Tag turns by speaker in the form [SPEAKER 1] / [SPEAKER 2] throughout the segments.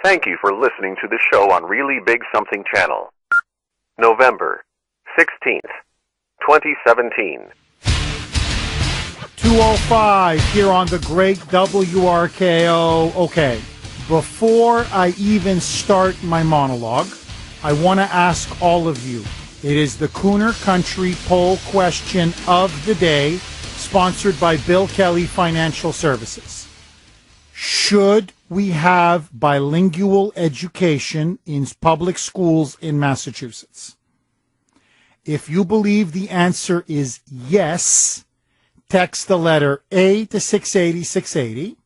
[SPEAKER 1] Thank you for listening to the show on Really Big Something Channel. November 16th, 2017.
[SPEAKER 2] 2:05 here on the great WRKO. Okay, before I even start my monologue, I want to ask all of you. It is the Kuhner Country poll question of the day, sponsored by Bill Kelly Financial Services. Should we have bilingual education in public schools in Massachusetts? If you believe the answer is yes, text the letter A to 680-680.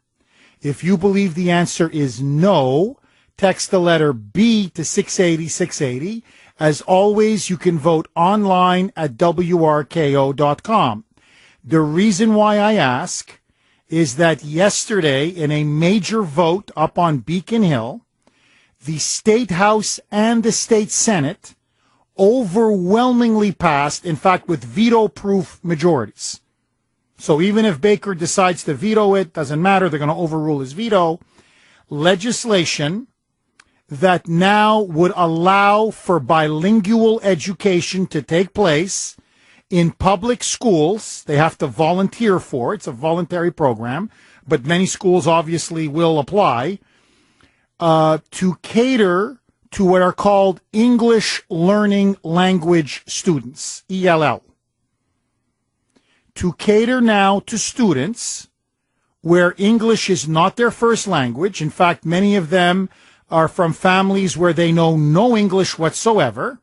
[SPEAKER 2] If you believe the answer is no, text the letter B to 680-680. As always, you can vote online at WRKO.com. The reason why I ask is that yesterday, in a major vote up on Beacon Hill, the State House and the State Senate overwhelmingly passed, in fact, with veto-proof majorities. So even if Baker decides to veto it, doesn't matter, they're going to overrule his veto, legislation that now would allow for bilingual education to take place in public schools. They have to volunteer for it. It's a voluntary program, but many schools obviously will apply to cater to what are called English Learning Language students, ELL. To cater now to students where English is not their first language. In fact, many of them are from families where they know no English whatsoever.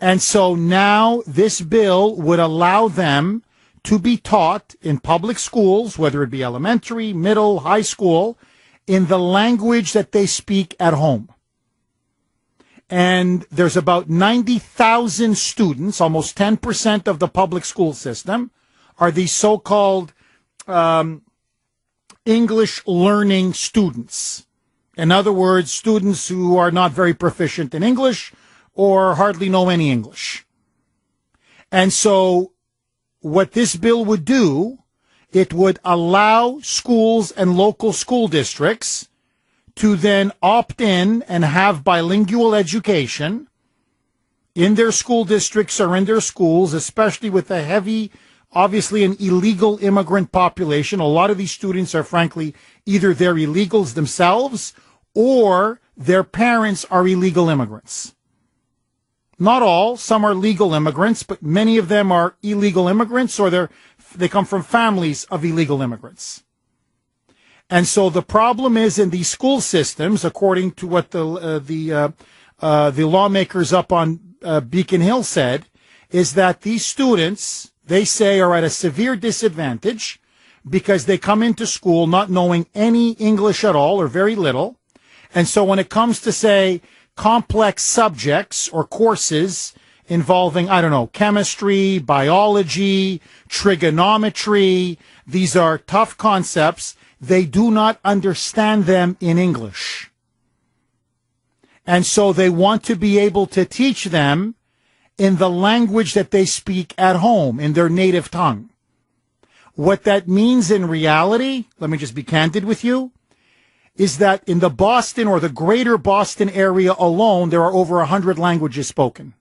[SPEAKER 2] And so now this bill would allow them to be taught in public schools, whether it be elementary, middle, high school, in the language that they speak at home. And there's about 90,000 students, almost 10% of the public school system, are these so-called English learning students. In other words, students who are not very proficient in English or hardly know any English. And so what this bill would do, it would allow schools and local school districts to then opt in and have bilingual education in their school districts or in their schools, especially with a heavy, obviously an illegal immigrant population. A lot of these students are frankly either they're illegals themselves or their parents are illegal immigrants. Not all, some are legal immigrants, but many of them are illegal immigrants or they come from families of illegal immigrants. And so the problem is in these school systems, according to what the lawmakers up on Beacon Hill said, is that these students, they say, are at a severe disadvantage because they come into school not knowing any English at all or very little. And so when it comes to, say, complex subjects or courses involving, I don't know, chemistry, biology, trigonometry, these are tough concepts. They do not understand them in English. And so they want to be able to teach them in the language that they speak at home, in their native tongue. What that means in reality, let me just be candid with you, is that in the Boston or the greater Boston area alone, there are over 100 languages spoken.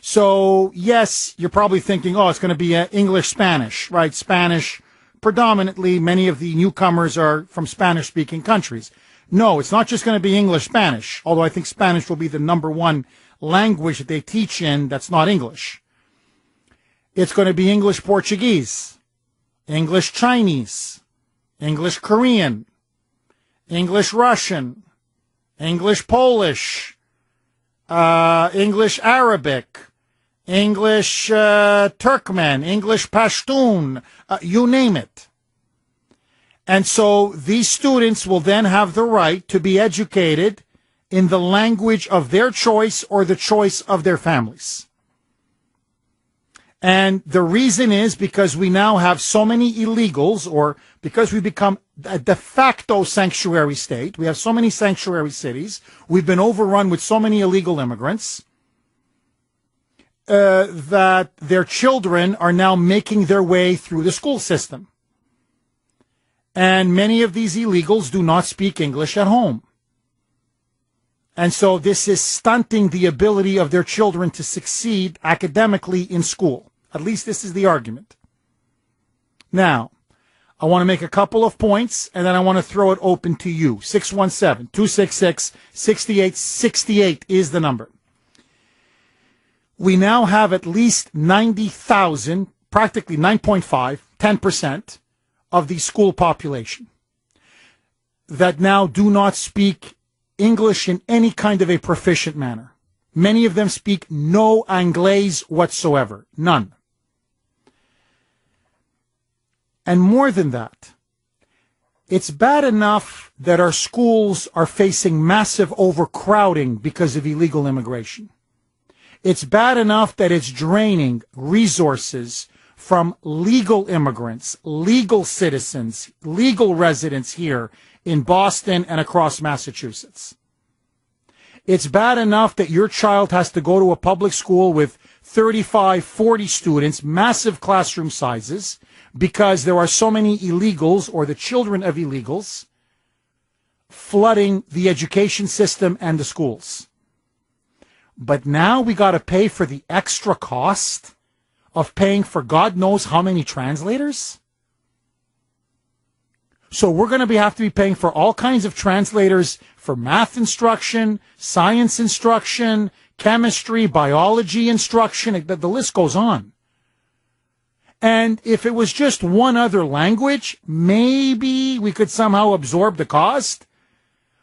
[SPEAKER 2] So, yes, you're probably thinking, oh, it's going to be English, Spanish, right? Spanish, predominantly, many of the newcomers are from Spanish-speaking countries. No, it's not just going to be English, Spanish, although I think Spanish will be the number one language that they teach in that's not English. It's going to be English, Portuguese, English, Chinese, English, Korean, English, Russian, English, Polish, English, Arabic, English, Turkmen, English, Pashtun, you name it. And so these students will then have the right to be educated in the language of their choice or the choice of their families. And the reason is because we now have so many illegals, or because we become a de facto sanctuary state. We have so many sanctuary cities. We've been overrun with so many illegal immigrants that their children are now making their way through the school system. And many of these illegals do not speak English at home. And so this is stunting the ability of their children to succeed academically in school. At least this is the argument. Now, I want to make a couple of points, and then I want to throw it open to you. 617-266-6868 is the number. We now have at least 90,000, practically 9.5, 10% of the school population that now do not speak English in any kind of a proficient manner. Many of them speak no Anglais whatsoever. None. And more than that, it's bad enough that our schools are facing massive overcrowding because of illegal immigration. It's bad enough that it's draining resources from legal immigrants, legal citizens, legal residents here in Boston and across Massachusetts. It's bad enough that your child has to go to a public school with 35, 40 students, massive classroom sizes, because there are so many illegals or the children of illegals flooding the education system and the schools. But now we got to pay for the extra cost of paying for God knows how many translators? So we're going to have to be paying for all kinds of translators for math instruction, science instruction, chemistry, biology instruction. The list goes on. And if it was just one other language, maybe we could somehow absorb the cost.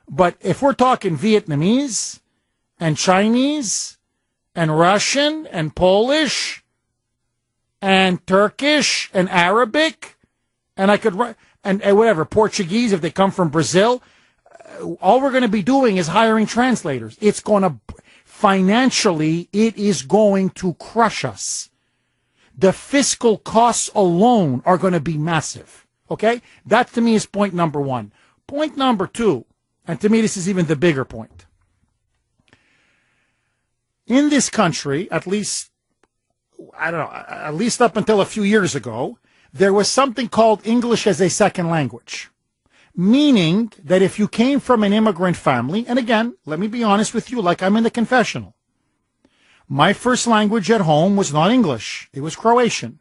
[SPEAKER 2] But if we're talking Vietnamese and Chinese and Russian and Polish and Turkish and Arabic, and I could... And whatever, Portuguese, if they come from Brazil, all we're going to be doing is hiring translators. It's going to, financially, it is going to crush us. The fiscal costs alone are going to be massive. Okay? That to me is point number one. Point number two, and to me this is even the bigger point. In this country, at least, I don't know, at least up until a few years ago, there was something called English as a second language, meaning that if you came from an immigrant family, and again, let me be honest with you, like I'm in the confessional, my first language at home was not English, it was Croatian.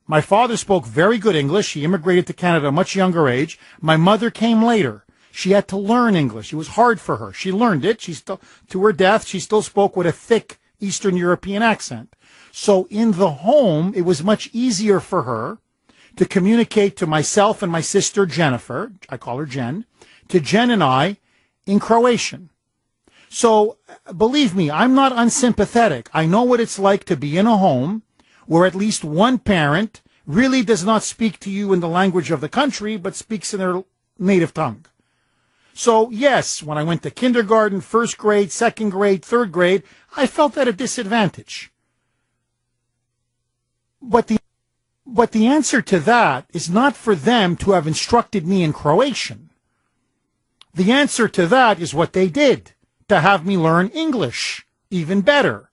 [SPEAKER 2] My father spoke very good English. He immigrated to Canada at a much younger age. My mother came later. She had to learn English. It was hard for her. She learned it. She still, to her death, she still spoke with a thick Eastern European accent. So in the home, it was much easier for her to communicate to myself and my sister Jennifer, I call her Jen, to Jen and I in Croatian. So believe me, I'm not unsympathetic. I know what it's like to be in a home where at least one parent really does not speak to you in the language of the country, but speaks in their native tongue. So yes, when I went to kindergarten, first grade, second grade, third grade, I felt at a disadvantage. But the answer to that is not for them to have instructed me in Croatian. The answer to that is what they did, to have me learn English even better.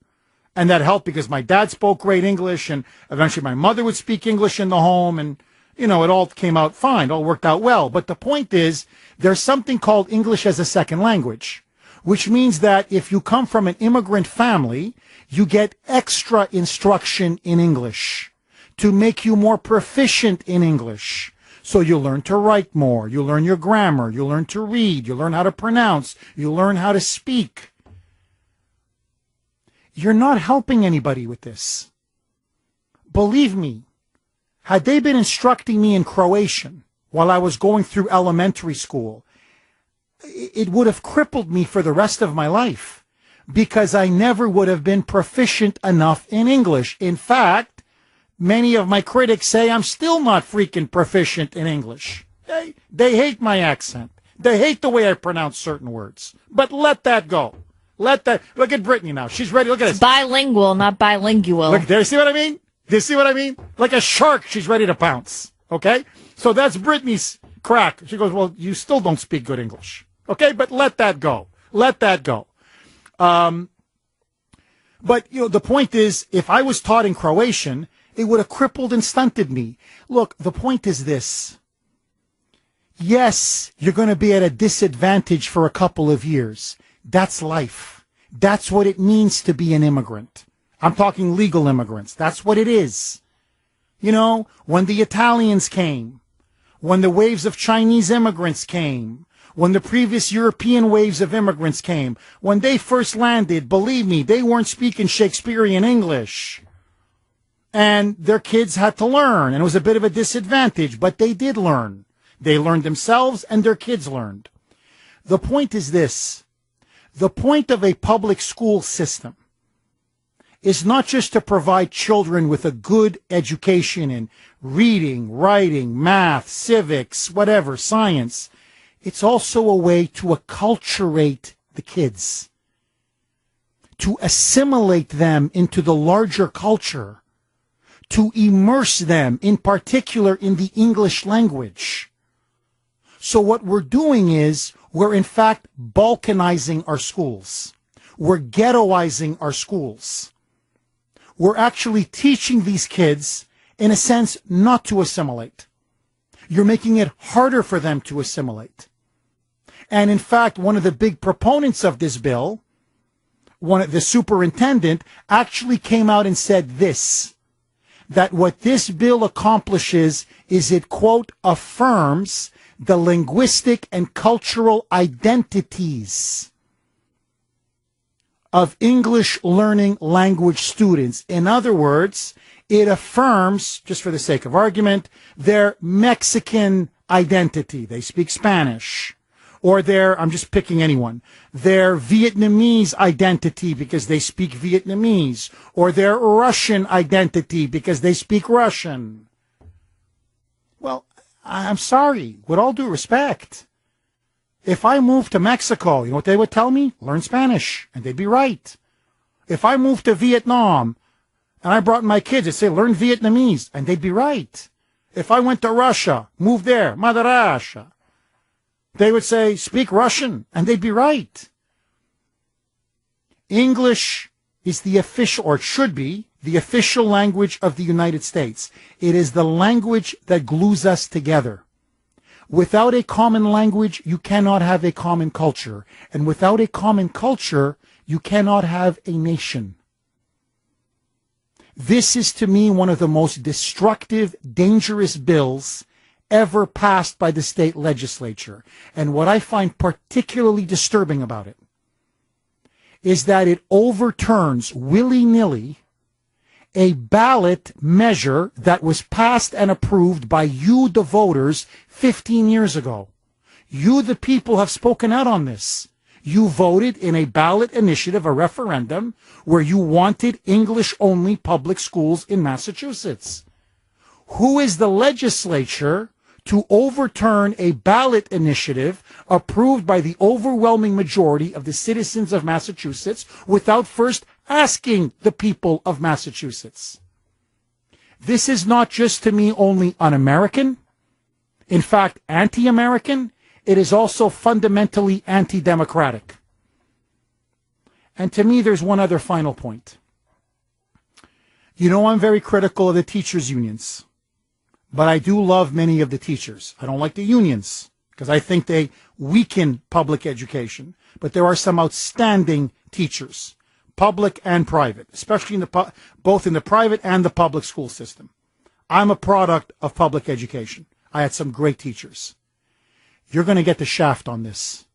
[SPEAKER 2] And that helped because my dad spoke great English, and eventually my mother would speak English in the home, and, you know, it all came out fine, it all worked out well. But the point is, there's something called English as a second language, which means that if you come from an immigrant family, you get extra instruction in English to make you more proficient in English. So you learn to write more, you learn your grammar, you learn to read, you learn how to pronounce, you learn how to speak. You're not helping anybody with this. Believe me, had they been instructing me in Croatian while I was going through elementary school, it would have crippled me for the rest of my life because I never would have been proficient enough in English. In fact, many of my critics say I'm still not freaking proficient in English. They hate my accent. They hate the way I pronounce certain words. But let that go. Let that. Look at Brittany now. She's ready. Look at this.
[SPEAKER 3] Bilingual, not bilingual.
[SPEAKER 2] Look, do you see what I mean? Do you see what I mean? Like a shark, she's ready to pounce. Okay? So that's Brittany's crack. She goes, well, you still don't speak good English. Okay? But let that go. Let that go. But, you know, the point is, if I was taught in Croatian, it would have crippled and stunted me. Look, the point is this. Yes, you're going to be at a disadvantage for a couple of years. That's life. That's what it means to be an immigrant. I'm talking legal immigrants. That's what it is. You know, when the Italians came, when the waves of Chinese immigrants came, when the previous European waves of immigrants came, when they first landed, believe me, they weren't speaking Shakespearean English. And their kids had to learn, and it was a bit of a disadvantage, but they did learn. They learned themselves, and their kids learned. The point is this. The point of a public school system is not just to provide children with a good education in reading, writing, math, civics, whatever, science. It's also a way to acculturate the kids, to assimilate them into the larger culture, to immerse them, in particular, in the English language. So what we're doing is we're in fact balkanizing our schools. We're ghettoizing our schools. We're actually teaching these kids, in a sense, not to assimilate. You're making it harder for them to assimilate. And in fact, one of the big proponents of this bill, the superintendent, actually came out and said this, that what this bill accomplishes is it, quote, affirms the linguistic and cultural identities of English learning language students. In other words, it affirms, just for the sake of argument, their Mexican identity. They speak Spanish. Or I'm just picking anyone, their Vietnamese identity because they speak Vietnamese. Or their Russian identity because they speak Russian. Well, I'm sorry, with all due respect. If I moved to Mexico, you know what they would tell me? Learn Spanish, and they'd be right. If I moved to Vietnam, and I brought my kids, they'd say, learn Vietnamese, and they'd be right. If I went to Russia, moved there, Mother Russia, they would say, speak Russian, and they'd be right. English is the official, or it should be, the official language of the United States. It is the language that glues us together. Without a common language, you cannot have a common culture. And without a common culture, you cannot have a nation. This is, to me, one of the most destructive, dangerous bills ever passed by the state legislature. And what I find particularly disturbing about it is that it overturns willy-nilly a ballot measure that was passed and approved by you, the voters, 15 years ago. You, the people, have spoken out on this. You voted in a ballot initiative, a referendum, where you wanted English-only public schools in Massachusetts. Who is the legislature to overturn a ballot initiative approved by the overwhelming majority of the citizens of Massachusetts without first asking the people of Massachusetts? This is not just, to me, only un-American, in fact, anti-American. It is also fundamentally anti-democratic. And to me, there's one other final point. You know, I'm very critical of the teachers' unions, but I do love many of the teachers. I don't like the unions because I think they weaken public education, but there are some outstanding teachers, public and private, especially both in the private and the public school system. I'm a product of public education. I had some great teachers. You're going to get the shaft on this.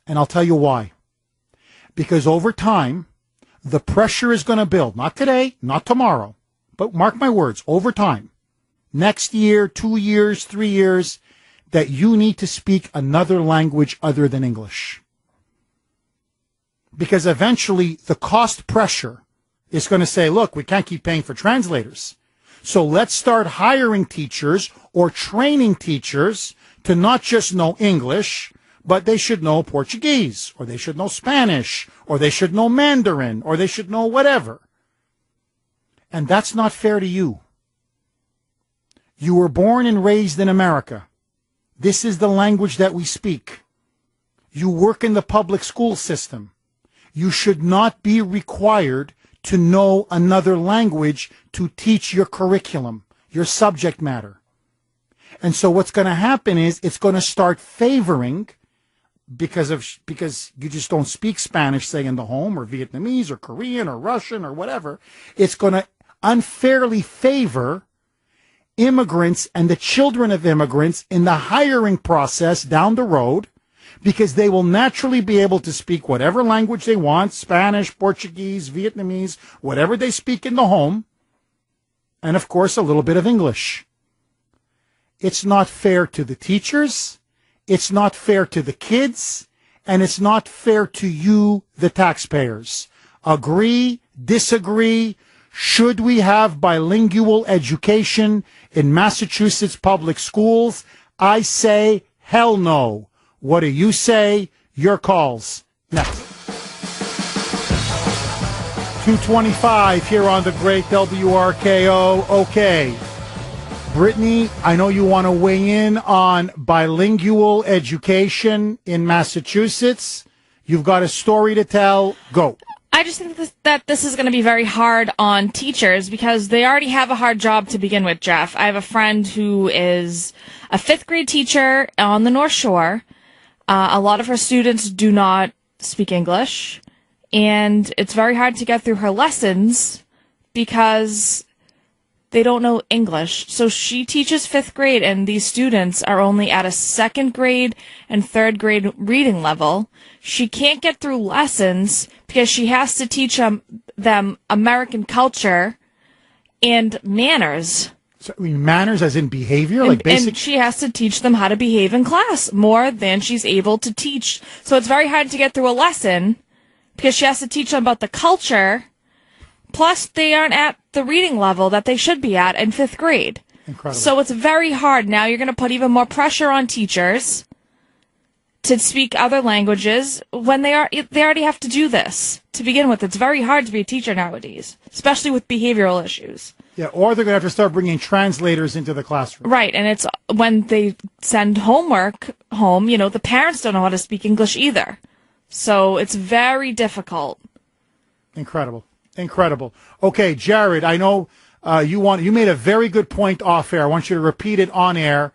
[SPEAKER 2] And I'll tell you why. Because over time, the pressure is going to build. Not today, not tomorrow, but mark my words, over time. Next year, 2 years, 3 years, that you need to speak another language other than English. Because eventually the cost pressure is going to say, look, we can't keep paying for translators. So let's start hiring teachers or training teachers to not just know English, but they should know Portuguese, or they should know Spanish, or they should know Mandarin, or they should know whatever. And that's not fair to you. You were born and raised in America. This is the language that we speak. You work in the public school system. You should not be required to know another language to teach your curriculum, your subject matter. And so what's going to happen is it's going to start favoring because you just don't speak Spanish, say, in the home, or Vietnamese or Korean or Russian or whatever, it's going to unfairly favor immigrants and the children of immigrants in the hiring process down the road, because they will naturally be able to speak whatever language they want, Spanish, Portuguese, Vietnamese, whatever they speak in the home, and of course a little bit of English. It's not fair to the teachers, it's not fair to the kids, and it's not fair to you, the taxpayers. Agree, disagree? Should we have bilingual education in Massachusetts public schools? I say hell no. What do you say? Your calls. Next. 2:25 here on the great WRKO. Okay. Brittany, I know you want to weigh in on bilingual education in Massachusetts. You've got a story to tell. Go.
[SPEAKER 3] I just think that this is going to be very hard on teachers because they already have a hard job to begin with, Jeff. I have a friend who is a 5th grade teacher on the North Shore. A lot of her students do not speak English, and it's very hard to get through her lessons because they don't know English. So she teaches 5th grade, and these students are only at a 2nd grade and 3rd grade reading level. She can't get through lessons because she has to teach them American culture and manners.
[SPEAKER 2] So, I mean, manners as in behavior? Like basic.
[SPEAKER 3] And she has to teach them how to behave in class more than she's able to teach. So it's very hard to get through a lesson because she has to teach them about the culture. Plus, they aren't at the reading level that they should be at in 5th grade.
[SPEAKER 2] Incredible.
[SPEAKER 3] So it's very hard. Now you're going to put even more pressure on teachers to speak other languages when they already have to do this to begin with. It's very hard to be a teacher nowadays, especially with behavioral issues.
[SPEAKER 2] Yeah, or they're going to have to start bringing translators into the classroom.
[SPEAKER 3] Right, and it's when they send homework home, the parents don't know how to speak English either. So it's very difficult.
[SPEAKER 2] Incredible. Okay, Jared, I know you made a very good point off air. I want you to repeat it on air.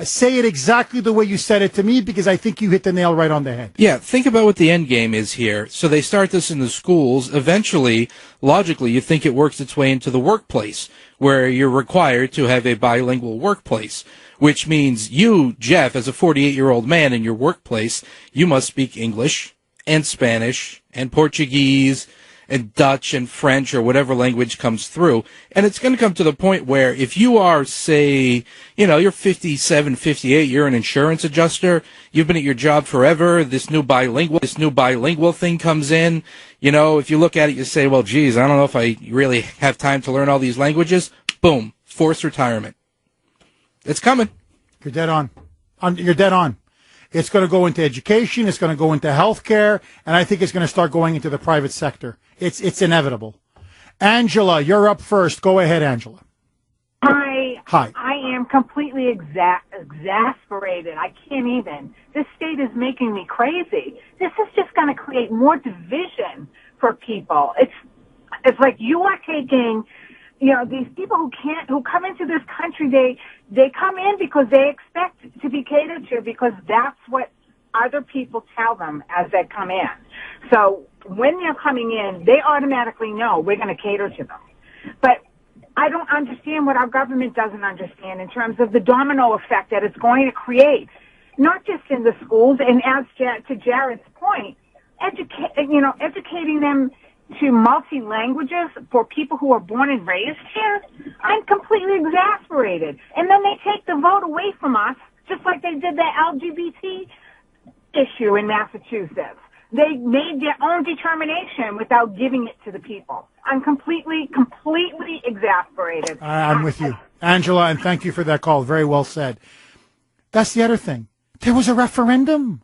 [SPEAKER 2] Say it exactly the way you said it to me, because I think you hit the nail right on the head.
[SPEAKER 4] Yeah, think about what the end game is here. So they start this in the schools. Eventually, logically, you think it works its way into the workplace, where you're required to have a bilingual workplace, which means you, Jeff, as a 48-year-old man in your workplace, you must speak English and Spanish and Portuguese and Dutch and French or whatever language comes through. And it's going to come to the point where if you are, say, you're 57, 58, you're an insurance adjuster, you've been at your job forever, this new bilingual thing comes in, if you look at it, you say, well, geez, I don't know if I really have time to learn all these languages. Boom, forced retirement. It's coming.
[SPEAKER 2] You're dead on. You're dead on. It's going to go into education. It's going to go into healthcare. And I think it's going to start going into the private sector. It's inevitable. Angela, you're up first. Go ahead, Angela.
[SPEAKER 5] Hi.
[SPEAKER 2] Hi.
[SPEAKER 5] I am completely exasperated. I can't even. This state is making me crazy. This is just going to create more division for people. It's like you are taking, these people who come into this country, they come in because they expect to be catered to because that's what other people tell them as they come in. So when they're coming in, they automatically know we're going to cater to them. But I don't understand what our government doesn't understand in terms of the domino effect that it's going to create, not just in the schools. And as to Jared's point, educating them to multi-languages for people who are born and raised here, I'm completely exasperated. And then they take the vote away from us, just like they did the LGBT issue in Massachusetts. They made their own determination without giving it to the people. I'm completely exasperated.
[SPEAKER 2] I'm with you, Angela, and thank you for that call. Very well said. That's the other thing. There was a referendum.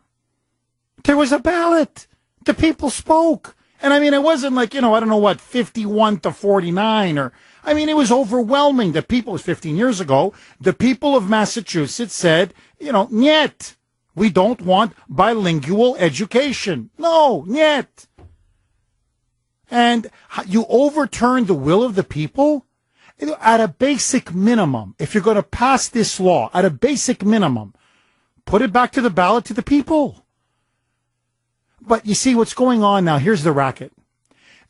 [SPEAKER 2] There was a ballot. The people spoke. And I mean, it wasn't like, I don't know what, 51-49 it was overwhelming. The people, it was 15 years ago, the people of Massachusetts said, niet. We don't want bilingual education. No, niet. And you overturn the will of the people at a basic minimum. If you're going to pass this law, at a basic minimum, put it back to the ballot to the people. But you see what's going on now. Here's the racket.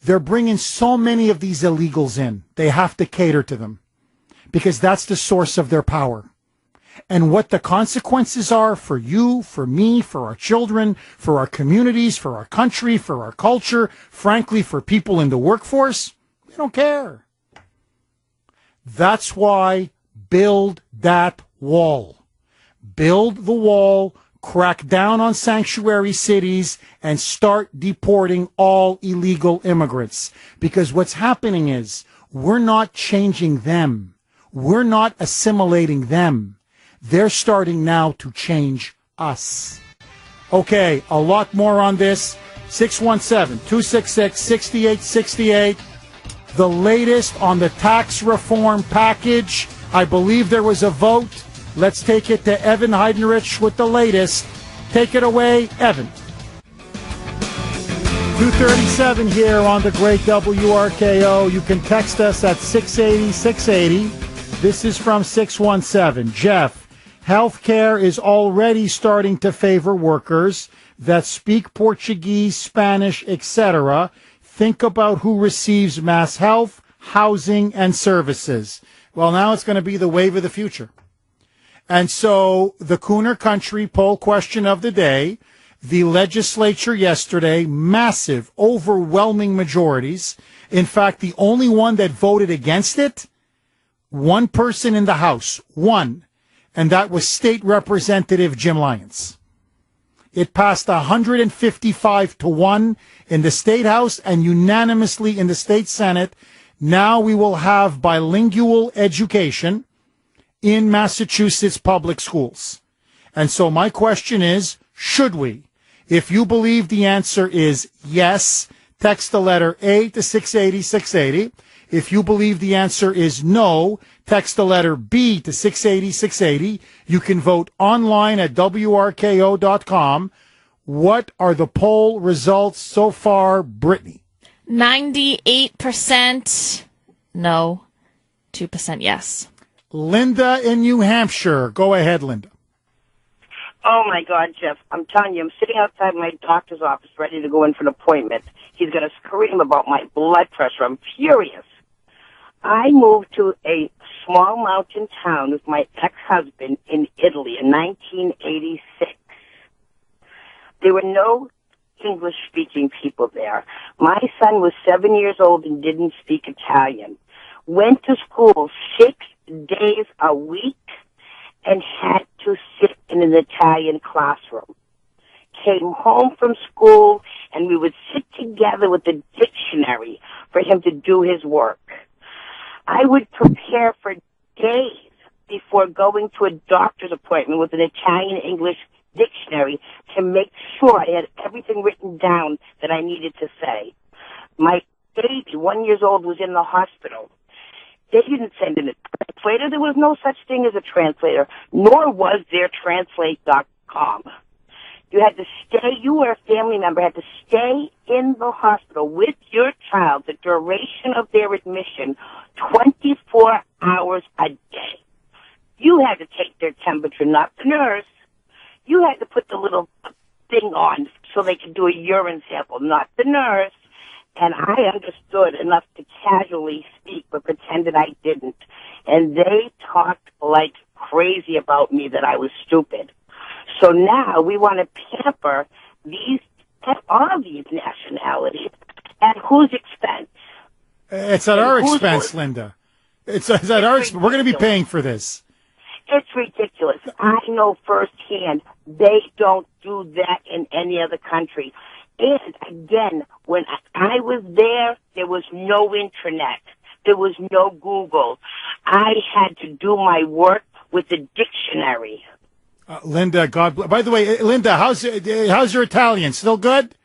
[SPEAKER 2] They're bringing so many of these illegals in. They have to cater to them because that's the source of their power. And what the consequences are for you, for me, for our children, for our communities, for our country, for our culture, frankly, for people in the workforce, we don't care. That's why build that wall. Build the wall, crack down on sanctuary cities, and start deporting all illegal immigrants. Because what's happening is we're not changing them. We're not assimilating them. They're starting now to change us. Okay, a lot more on this. 617-266-6868. The latest on the tax reform package. I believe there was a vote. Let's take it to Evan Heidenrich with the latest. Take it away, Evan. 2:37 here on the great WRKO. You can text us at 680-680. This is from 617. Jeff. Healthcare is already starting to favor workers that speak Portuguese, Spanish, etc. Think about who receives mass health, housing, and services. Well, now it's going to be the wave of the future. And so the Kuhner Country poll question of the day, the legislature yesterday, massive, overwhelming majorities. In fact, the only one that voted against it, one person in the House, one. And that was State Representative Jim Lyons. It passed 155-1 in the State House and unanimously in the State Senate. Now we will have bilingual education in Massachusetts public schools. And so my question is, should we? If you believe the answer is yes, text the letter A to 680-680. If you believe the answer is no, text the letter B to 680-680. You can vote online at WRKO.com. What are the poll results so far, Brittany?
[SPEAKER 3] 98% no, 2% yes.
[SPEAKER 2] Linda in New Hampshire. Go ahead, Linda.
[SPEAKER 6] Oh, my God, Jeff. I'm telling you, I'm sitting outside my doctor's office ready to go in for an appointment. He's going to scream about my blood pressure. I'm furious. I moved to a small mountain town with my ex-husband in Italy in 1986. There were no English-speaking people there. My son was 7 years old and didn't speak Italian. Went to school 6 days a week and had to sit in an Italian classroom. Came home from school and we would sit together with a dictionary for him to do his work. I would prepare for days before going to a doctor's appointment with an Italian-English dictionary to make sure I had everything written down that I needed to say. My baby, 1 year old, was in the hospital. They didn't send in a translator. There was no such thing as a translator, nor was there Translate.com. You had to stay, you or a family member had to stay in the hospital with your child the duration of their admission, 24 hours a day. You had to take their temperature, not the nurse. You had to put the little thing on so they could do a urine sample, not the nurse. And I understood enough to casually speak, but pretended I didn't. And they talked like crazy about me that I was stupid. So now we want to pamper all these nationalities at whose expense?
[SPEAKER 2] It's at our expense, Linda. It's at our expense. We're going to be paying for this.
[SPEAKER 6] It's ridiculous. I know firsthand they don't do that in any other country. And again, when I was there was no internet. There was no Google. I had to do my work with a dictionary.
[SPEAKER 2] Linda, God bless. By the way, Linda, how's your Italian? Still good?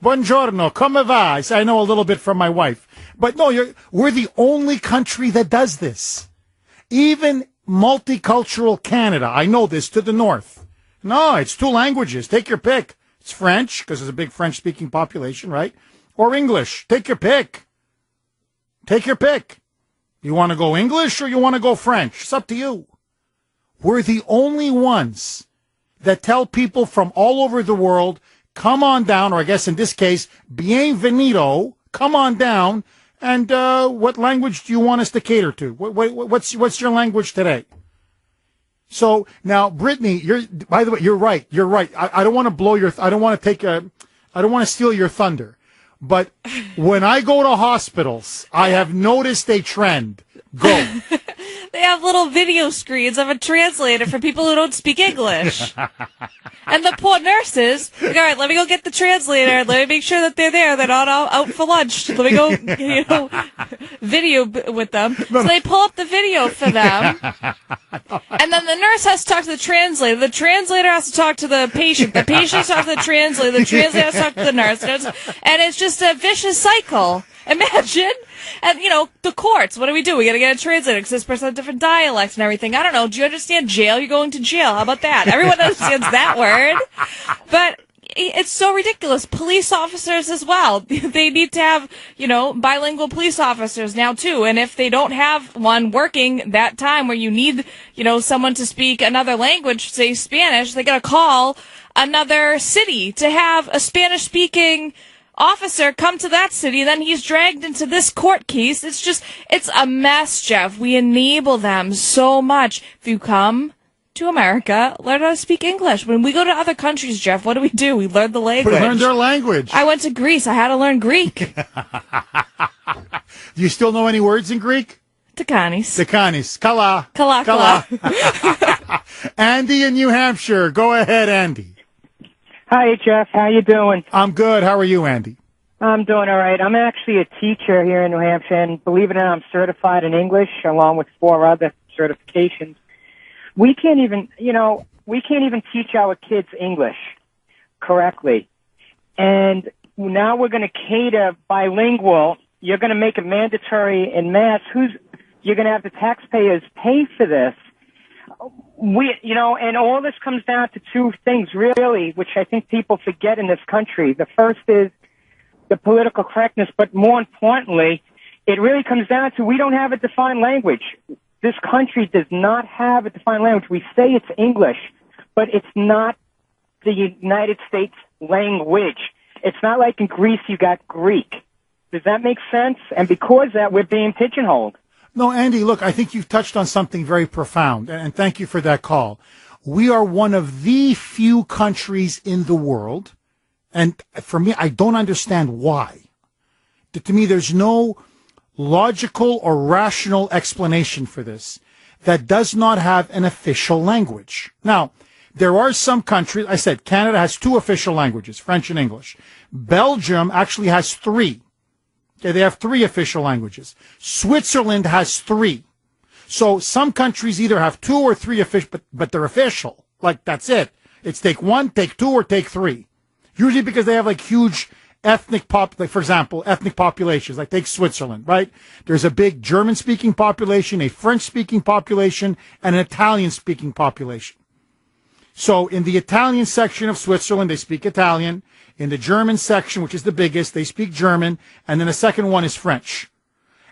[SPEAKER 2] Buongiorno, come va? I know a little bit from my wife. But no, we're the only country that does this. Even multicultural Canada, I know this, to the north. No, it's 2 languages. Take your pick. It's French, because there's a big French-speaking population, right? Or English. Take your pick. Take your pick. You want to go English or you want to go French? It's up to you. We're the only ones that tell people from all over the world, come on down, or I guess in this case, bienvenido, come on down, and what language do you want us to cater to? What's your language today? So now, Brittany, by the way, you're right. You're right. I don't want to blow your, I don't want to steal your thunder. But when I go to hospitals, I have noticed a trend. Go.
[SPEAKER 3] They have little video screens of a translator for people who don't speak English. And the poor nurses, like, all right, let me go get the translator. Let me make sure that they're there. They're not all out for lunch. Let me go, video with them. So they pull up the video for them. And then the nurse has to talk to the translator. The translator has to talk to the patient. The patient has to talk to the translator. The translator has to talk to the nurse. And it's just a vicious cycle. Imagine. And, the courts, what do? We got to get a translator because this person has different dialects and everything. I don't know. Do you understand jail? You're going to jail. How about that? Everyone understands that word. But it's so ridiculous. Police officers as well. They need to have, bilingual police officers now, too. And if they don't have one working that time where you need, someone to speak another language, say Spanish, they got to call another city to have a Spanish-speaking officer come to that city, then he's dragged into this court case. It's a mess, Jeff. We enable them so much. If you come to America, learn how to speak English. When we go to other countries, Jeff, what do? We learn the language.
[SPEAKER 2] We learn their language.
[SPEAKER 3] I went to Greece. I had to learn Greek.
[SPEAKER 2] Do you still know any words in Greek?
[SPEAKER 3] Takanis.
[SPEAKER 2] Kala. Andy in New Hampshire. Go ahead, Andy.
[SPEAKER 7] Hi, Jeff. How you doing?
[SPEAKER 2] I'm good. How are you, Andy?
[SPEAKER 7] I'm doing all right. I'm actually a teacher here in New Hampshire, and believe it or not, I'm certified in English along with 4 other certifications. We can't even teach our kids English correctly. And now we're going to cater bilingual. You're going to make it mandatory in mass. You're going to have the taxpayers pay for this. And all this comes down to 2 things, really, which I think people forget in this country. The first is the political correctness, but more importantly, it really comes down to we don't have a defined language. This country does not have a defined language. We say it's English, but it's not the United States language. It's not like in Greece you got Greek. Does that make sense? And because of that, we're being pigeonholed.
[SPEAKER 2] No, Andy, look, I think you've touched on something very profound, and thank you for that call. We are one of the few countries in the world, and for me, I don't understand why. To me, there's no logical or rational explanation for this that does not have an official language. Now, there are some countries, I said Canada has 2 official languages, French and English. Belgium actually has 3. Okay, they have 3 official languages. Switzerland has 3. So some countries either have 2 or 3 official, but they're official. Like, that's it. It's take 1, take 2, or take 3. Usually because they have like huge for example, ethnic populations. Like take Switzerland, right? There's a big German-speaking population, a French-speaking population, and an Italian-speaking population. So in the Italian section of Switzerland, they speak Italian. In the German section, which is the biggest, they speak German. And then the second one is French.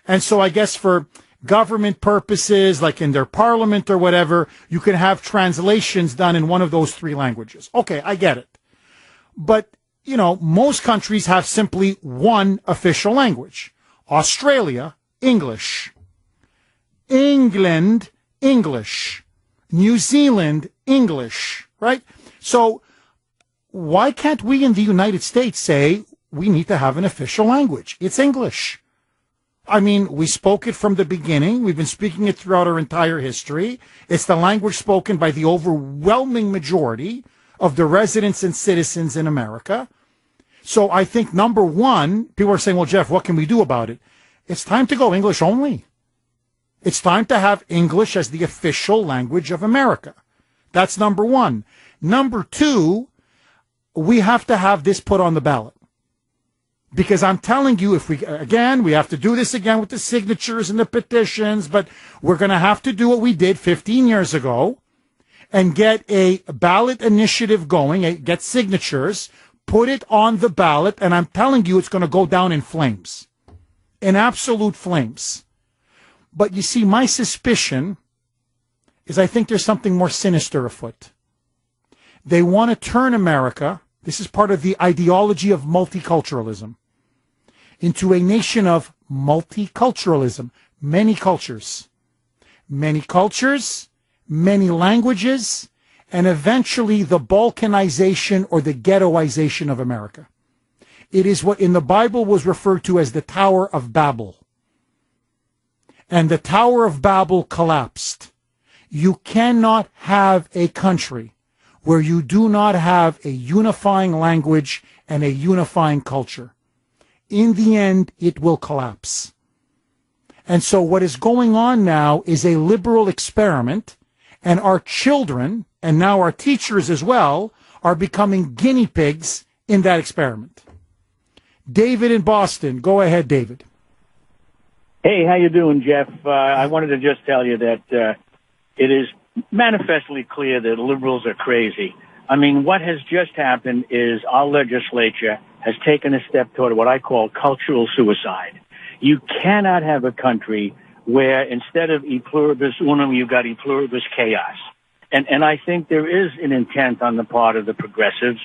[SPEAKER 2] And so I guess for government purposes, like in their parliament or whatever, you can have translations done in one of those 3 languages. Okay, I get it. But, most countries have simply one official language. Australia, English. England, English. New Zealand, English, right? So why can't we in the United States say we need to have an official language? It's English. I mean, we spoke it from the beginning. We've been speaking it throughout our entire history. It's the language spoken by the overwhelming majority of the residents and citizens in America. So I think, number one, people are saying, well, Jeff, what can we do about it? It's time to go English only. It's time to have English as the official language of America. That's number one. Number two, we have to have this put on the ballot. Because I'm telling you, we have to do this again with the signatures and the petitions, but we're going to have to do what we did 15 years ago and get a ballot initiative going, get signatures, put it on the ballot, and I'm telling you, it's going to go down in flames, in absolute flames. But you see, my suspicion is I think there's something more sinister afoot. They want to turn America This is part of the ideology of multiculturalism. Into a nation of multiculturalism. Many cultures. Many cultures, many languages, and eventually the Balkanization or the ghettoization of America. It is what in the Bible was referred to as the Tower of Babel. And the Tower of Babel collapsed. You cannot have a country where you do not have a unifying language and a unifying culture. In the end, it will collapse. And so what is going on now is a liberal experiment, and our children, and now our teachers as well, are becoming guinea pigs in that experiment. David in Boston. Go ahead, David.
[SPEAKER 8] Hey, how you doing, Jeff? I wanted to just tell you that it is manifestly clear that liberals are crazy. I mean, what has just happened is our legislature has taken a step toward what I call cultural suicide. You cannot have a country where instead of e pluribus unum, you've got e pluribus chaos. And I think there is an intent on the part of the progressives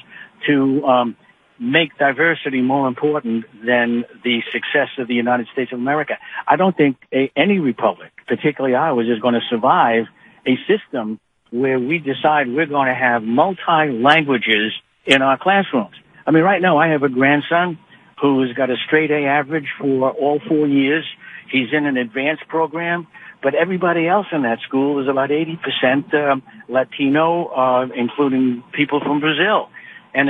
[SPEAKER 8] to make diversity more important than the success of the United States of America. I don't think any republic, particularly ours, is going to survive a system where we decide we're going to have multi-languages in our classrooms. I mean, right now I have a grandson who's got a straight A average for all 4 years. He's in an advanced program, but everybody else in that school is about 80% Latino, including people from Brazil. And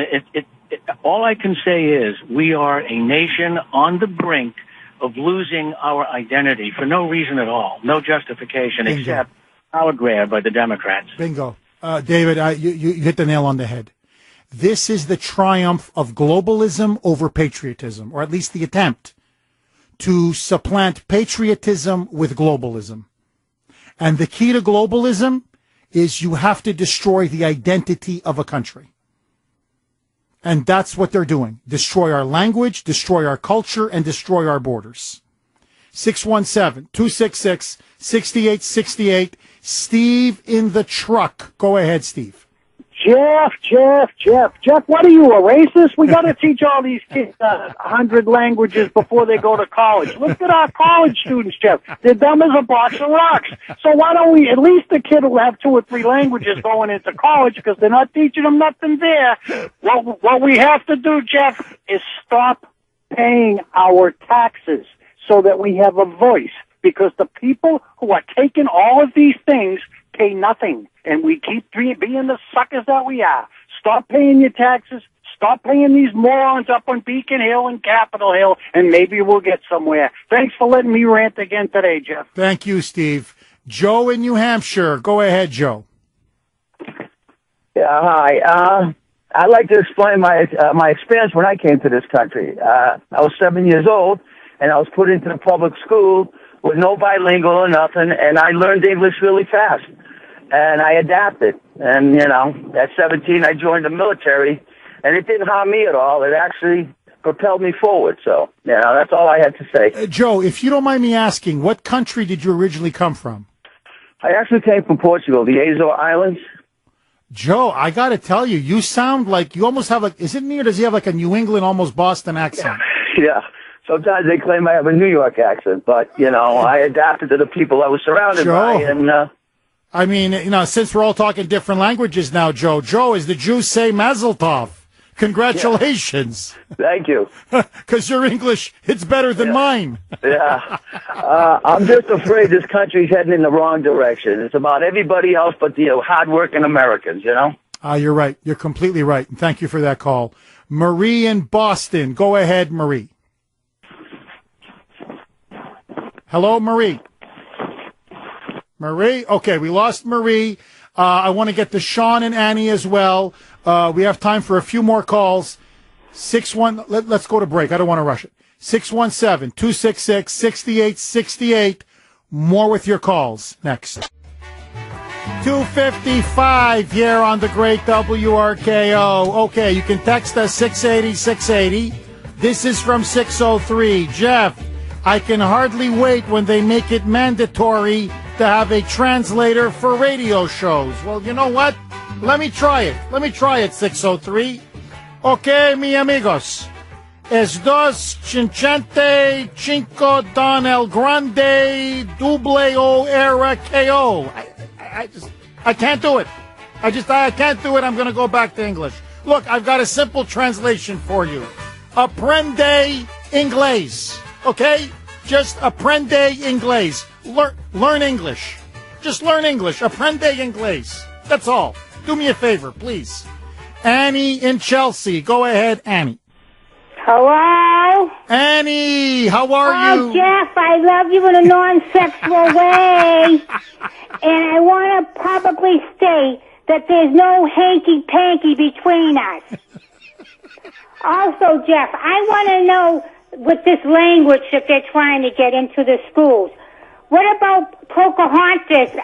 [SPEAKER 8] all I can say is we are a nation on the brink of losing our identity for no reason at all, no justification,
[SPEAKER 2] Bingo.
[SPEAKER 8] Except power grab by the Democrats.
[SPEAKER 2] Bingo. David, you hit the nail on the head. This is the triumph of globalism over patriotism, or at least the attempt to supplant patriotism with globalism. And the key to globalism is you have to destroy the identity of a country. And that's what they're doing. Destroy our language, destroy our culture, and destroy our borders. 617-266-6868. Steve in the truck. Go ahead, Steve.
[SPEAKER 9] Jeff, what are you, a racist? We got to teach all these kids 100 languages before they go to college. Look at our college students, Jeff. They're dumb as a box of rocks. So why don't we, at least the kid will have 2 or 3 languages going into college because they're not teaching them nothing there. What we have to do, Jeff, is stop paying our taxes so that we have a voice, because the people who are taking all of these things pay nothing, and we keep being the suckers that we are. Stop paying your taxes. Stop paying these morons up on Beacon Hill and Capitol Hill, and maybe we'll get somewhere. Thanks for letting me rant again today, Jeff.
[SPEAKER 2] Thank you, Steve. Joe in New Hampshire. Go ahead, Joe.
[SPEAKER 10] Yeah, hi. I'd like to explain my experience when I came to this country. I was 7 years old, and I was put into the public school with no bilingual or nothing, and I learned English really fast. And I adapted. And, at 17, I joined the military, and it didn't harm me at all. It actually propelled me forward. So, that's all I had to say.
[SPEAKER 2] Joe, if you don't mind me asking, what country did you originally come from?
[SPEAKER 10] I actually came from Portugal, the Azore Islands.
[SPEAKER 2] Joe, I got to tell you, you sound like you almost have is it me or does he have like a New England, almost Boston accent?
[SPEAKER 10] Yeah. Sometimes they claim I have a New York accent, but, I adapted to the people I was surrounded by. And,
[SPEAKER 2] I mean, since we're all talking different languages now, Joe, as the Jews say, Mazel Tov. Congratulations.
[SPEAKER 10] Yeah. Thank you.
[SPEAKER 2] Because your English, it's better than mine.
[SPEAKER 10] Yeah. I'm just afraid this country's heading in the wrong direction. It's about everybody else but the hard-working Americans,
[SPEAKER 2] You're right. You're completely right. And thank you for that call. Marie in Boston. Go ahead, Marie. Hello, Marie. Marie? Okay, we lost Marie. I want to get to Sean and Annie as well. We have time for a few more calls. Let's go to break. I don't want to rush it. 617-266-6868. More with your calls next. 2:55 here on the great WRKO. Okay, you can text us 680-680. This is from 603. Jeff, I can hardly wait when they make it mandatory to have a translator for radio shows. Well, you know what? Let me try it. 603. Okay, mi amigos. Es dos cincuenta cinco Don El Grande Double O Era KO. I can't do it. I can't do it. I'm going to go back to English. Look, I've got a simple translation for you. Aprende inglés. Okay? Just aprende inglés. Learn English. Just learn English. Aprende inglés. That's all. Do me a favor, please. Annie in Chelsea. Go ahead, Annie.
[SPEAKER 11] Hello?
[SPEAKER 2] Annie, how are you?
[SPEAKER 11] Oh, Jeff, I love you in a non-sexual way. And I want to publicly state that there's no hanky-panky between us. Also, Jeff, I want to know with this language that they're trying to get into the schools. What about Pocahontas,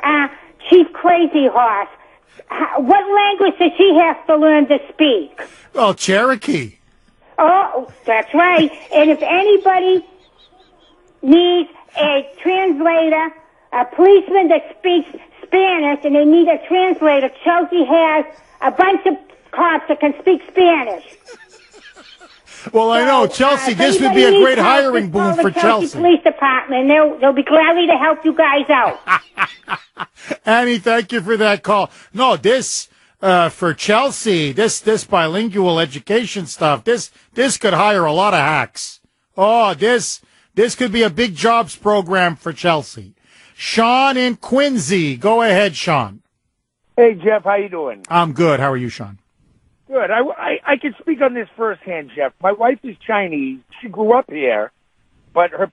[SPEAKER 11] Chief Crazy Horse? What language does she have to learn to speak?
[SPEAKER 2] Well, Cherokee.
[SPEAKER 11] Oh, that's right. And if anybody needs a translator, a policeman that speaks Spanish, and they need a translator, Chelsea has a bunch of cops that can speak Spanish.
[SPEAKER 2] Well, I know, Chelsea, this would be a great hiring boom for Chelsea.
[SPEAKER 11] Police Department, they'll be gladly to help you guys out.
[SPEAKER 2] Annie, thank you for that call. No, this, for Chelsea, this bilingual education stuff, this could hire a lot of hacks. Oh, this could be a big jobs program for Chelsea. Sean in Quincy. Go ahead, Sean.
[SPEAKER 12] Hey, Jeff, how you doing?
[SPEAKER 2] I'm good. How are you, Sean?
[SPEAKER 12] Good. I can speak on this firsthand, Jeff. My wife is Chinese. She grew up here, but her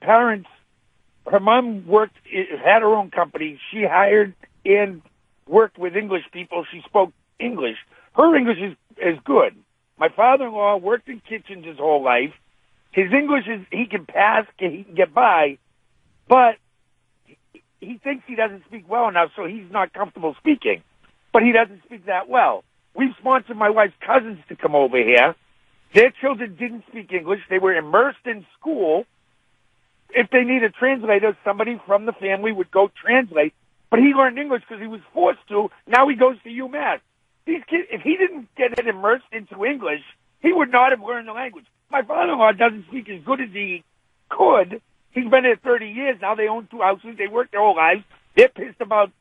[SPEAKER 12] mom had her own company. She hired and worked with English people. She spoke English. Her English is good. My father-in-law worked in kitchens his whole life. His English he can pass, he can get by, but he thinks he doesn't speak well enough, so he's not comfortable speaking. But he doesn't speak that well. We've sponsored my wife's cousins to come over here. Their children didn't speak English. They were immersed in school. If they need a translator, somebody from the family would go translate. But he learned English because he was forced to. Now he goes to UMass. These kids, if he didn't get it immersed into English, he would not have learned the language. My father-in-law doesn't speak as good as he could. He's been there 30 years. Now they own 2 houses. They work their whole lives. They're pissed about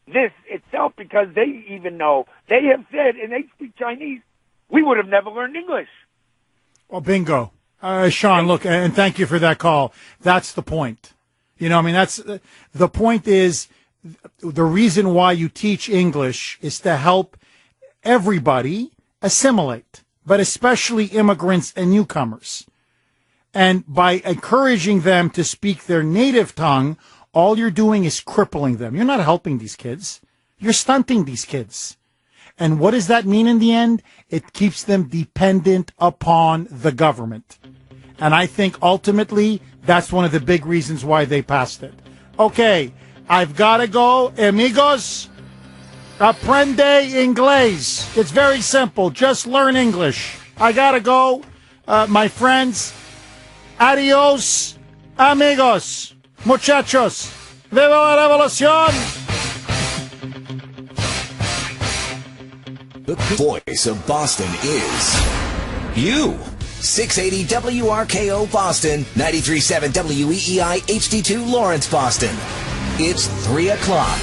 [SPEAKER 12] this itself because they even know. They have said, and they speak Chinese, we would have never learned English.
[SPEAKER 2] Well, bingo. Sean, look, and thank you for that call. That's the point. You know, I mean, the point is the reason why you teach English is to help everybody assimilate, but especially immigrants and newcomers. And by encouraging them to speak their native tongue, all you're doing is crippling them. You're not helping these kids. You're stunting these kids. And what does that mean in the end? It keeps them dependent upon the government. And I think ultimately that's one of the big reasons why they passed it. Okay, I've got to go. Amigos, aprende inglés. It's very simple. Just learn English. I got to go. My friends, adios, amigos, muchachos. Viva la revolución.
[SPEAKER 13] The voice of Boston is you. 680 WRKO Boston, 93.7 WEEI HD2 Lawrence, Boston. It's 3 o'clock.